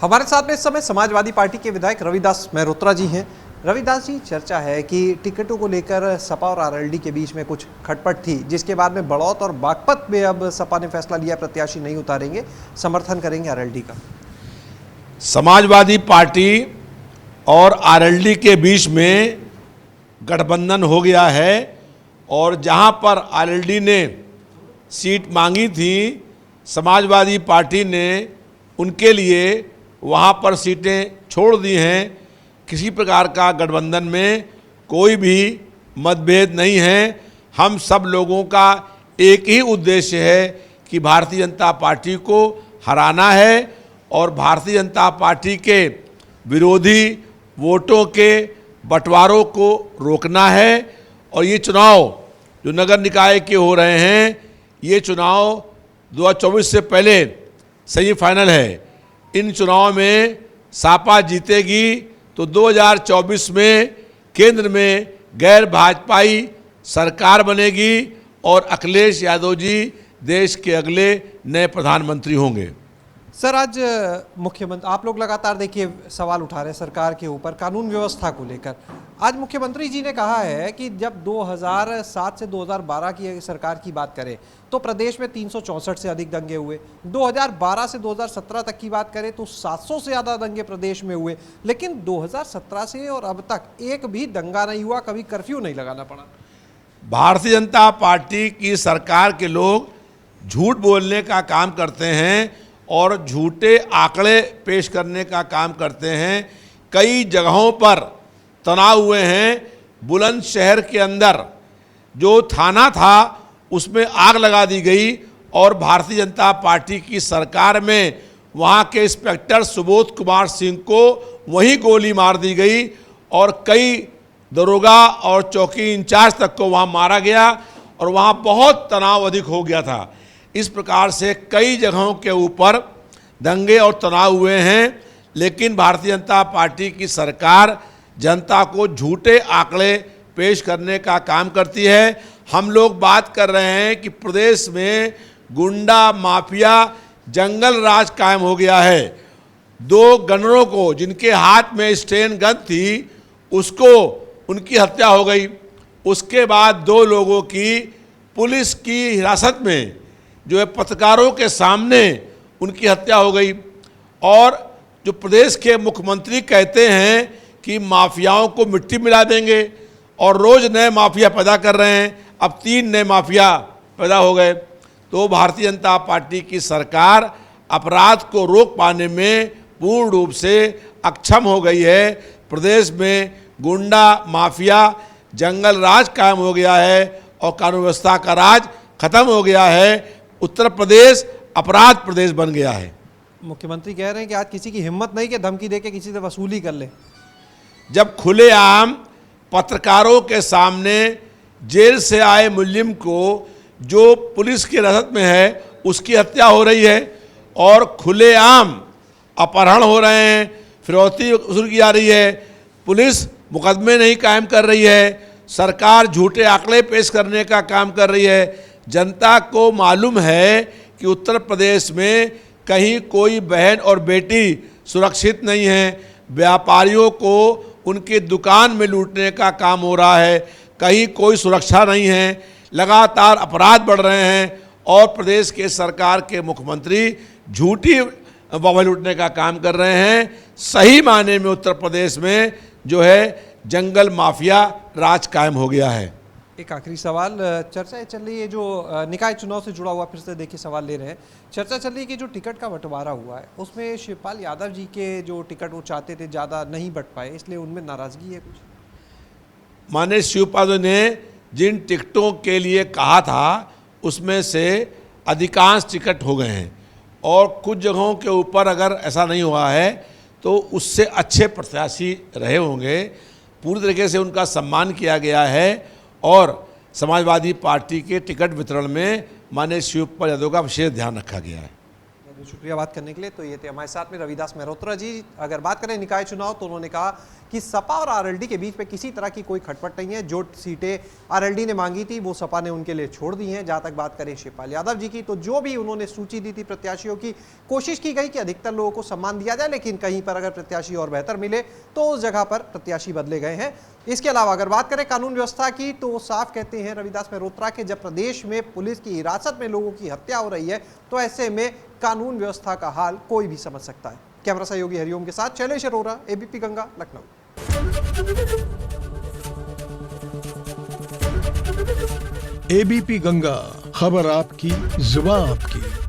हमारे साथ में इस समय समाजवादी पार्टी के विधायक रविदास मेहरोत्रा जी हैं। रविदास जी, चर्चा है कि टिकटों को लेकर सपा और आरएलडी के बीच में कुछ खटपट थी, जिसके बाद में बड़ौत और बागपत में अब सपा ने फैसला लिया प्रत्याशी नहीं उतारेंगे, समर्थन करेंगे आरएलडी का। समाजवादी पार्टी और आरएलडी के बीच में गठबंधन हो गया है और जहां पर आरएलडी ने सीट मांगी थी, समाजवादी पार्टी ने उनके लिए वहां पर सीटें छोड़ दी हैं। किसी प्रकार का गठबंधन में कोई भी मतभेद नहीं है। हम सब लोगों का एक ही उद्देश्य है कि भारतीय जनता पार्टी को हराना है और भारतीय जनता पार्टी के विरोधी वोटों के बंटवारों को रोकना है। और ये चुनाव जो नगर निकाय के हो रहे हैं, ये चुनाव 2024 से पहले सेमीफाइनल है। इन चुनाव में सपा जीतेगी तो 2024 में केंद्र में गैर भाजपाई सरकार बनेगी और अखिलेश यादव जी देश के अगले नए प्रधानमंत्री होंगे। सर, आज मुख्यमंत्री, आप लोग लगातार देखिए सवाल उठा रहे हैं सरकार के ऊपर कानून व्यवस्था को लेकर। आज मुख्यमंत्री जी ने कहा है कि जब 2007 से 2012 की सरकार की बात करें तो प्रदेश में 364 से अधिक दंगे हुए। 2012 से 2017 तक की बात करें तो 700 से ज़्यादा दंगे प्रदेश में हुए, लेकिन 2017 से और अब तक एक भी दंगा नहीं हुआ, कभी कर्फ्यू नहीं लगाना पड़ा। भारतीय जनता पार्टी की सरकार के लोग झूठ बोलने का काम करते हैं और झूठे आंकड़े पेश करने का काम करते हैं। कई जगहों पर तनाव हुए हैं। बुलंदशहर के अंदर जो थाना था उसमें आग लगा दी गई और भारतीय जनता पार्टी की सरकार में वहाँ के इंस्पेक्टर सुबोध कुमार सिंह को वहीं गोली मार दी गई और कई दरोगा और चौकी इंचार्ज तक को वहाँ मारा गया और वहाँ बहुत तनाव अधिक हो गया था। इस प्रकार से कई जगहों के ऊपर दंगे और तनाव हुए हैं, लेकिन भारतीय जनता पार्टी की सरकार जनता को झूठे आंकड़े पेश करने का काम करती है। हम लोग बात कर रहे हैं कि प्रदेश में गुंडा माफिया जंगल राज कायम हो गया है। 2 गनरों को जिनके हाथ में स्टेन गन थी उसको उनकी हत्या हो गई। उसके बाद 2 लोगों की पुलिस की हिरासत में जो है पत्रकारों के सामने उनकी हत्या हो गई। और जो प्रदेश के मुख्यमंत्री कहते हैं कि माफियाओं को मिट्टी मिला देंगे और रोज़ नए माफिया पैदा कर रहे हैं, अब 3 नए माफिया पैदा हो गए। तो भारतीय जनता पार्टी की सरकार अपराध को रोक पाने में पूर्ण रूप से अक्षम हो गई है। प्रदेश में गुंडा माफिया जंगल राज कायम हो गया है और कानून व्यवस्था का राज खत्म हो गया है। उत्तर प्रदेश अपराध प्रदेश बन गया है। मुख्यमंत्री कह रहे हैं कि आज किसी की हिम्मत नहीं कि धमकी देके किसी से वसूली कर ले। जब खुलेआम पत्रकारों के सामने जेल से आए मुल्जिम को जो पुलिस की हिरासत में है उसकी हत्या हो रही है और खुलेआम अपहरण हो रहे हैं, फिरौती वसूल की जा रही है, पुलिस मुकदमे नहीं कायम कर रही है, सरकार झूठे आंकड़े पेश करने का काम कर रही है। जनता को मालूम है कि उत्तर प्रदेश में कहीं कोई बहन और बेटी सुरक्षित नहीं है। व्यापारियों को उनकी दुकान में लूटने का काम हो रहा है, कहीं कोई सुरक्षा नहीं है, लगातार अपराध बढ़ रहे हैं और प्रदेश के सरकार के मुख्यमंत्री झूठी बवाल लूटने का काम कर रहे हैं। सही मायने में उत्तर प्रदेश में जो है जंगल माफिया राज कायम हो गया है। एक आखिरी सवाल, चर्चा चल रही है जो निकाय चुनाव से जुड़ा हुआ, फिर से देखिए सवाल ले रहे हैं। चर्चा चल रही है कि जो टिकट का बंटवारा हुआ है उसमें शिवपाल यादव जी के जो टिकट वो चाहते थे ज़्यादा नहीं बंट पाए, इसलिए उनमें नाराज़गी है कुछ। माने शिवपाल ने जिन टिकटों के लिए कहा था उसमें से अधिकांश टिकट हो गए हैं और कुछ जगहों के ऊपर अगर ऐसा नहीं हुआ है तो उससे अच्छे प्रत्याशी रहे होंगे। पूरी तरीके से उनका सम्मान किया गया है और समाजवादी पार्टी के टिकट वितरण में माननीय शिवपाल यादव का विशेष ध्यान रखा गया है। शुक्रिया बात करने के लिए। तो ये थे हमारे साथ में रविदास मेहरोत्रा जी। अगर बात करें निकाय चुनाव तो उन्होंने कहा कि सपा और आरएलडी के बीच में किसी तरह की कोई खटपट नहीं है। जो सीटें आरएलडी ने मांगी थी वो सपा ने उनके लिए छोड़ दी हैं। जहां तक बात करें शिवपाल यादव जी की, तो जो भी उन्होंने सूची दी थी प्रत्याशियों की, कोशिश की गई कि अधिकतर लोगों को सम्मान दिया जाए, लेकिन कहीं पर अगर प्रत्याशी और बेहतर मिले तो उस जगह पर प्रत्याशी बदले गए हैं। इसके अलावा अगर बात करें कानून व्यवस्था की तो साफ कहते हैं रविदास मेहरोत्रा के जब प्रदेश में पुलिस की हिरासत में लोगों की हत्या हो रही है तो ऐसे में कानून व्यवस्था का हाल कोई भी समझ सकता है। कैमरा सहयोगी हरिओम के साथ शैलेश अरोरा, एबीपी गंगा, लखनऊ। एबीपी गंगा, खबर आपकी, जुबान आपकी।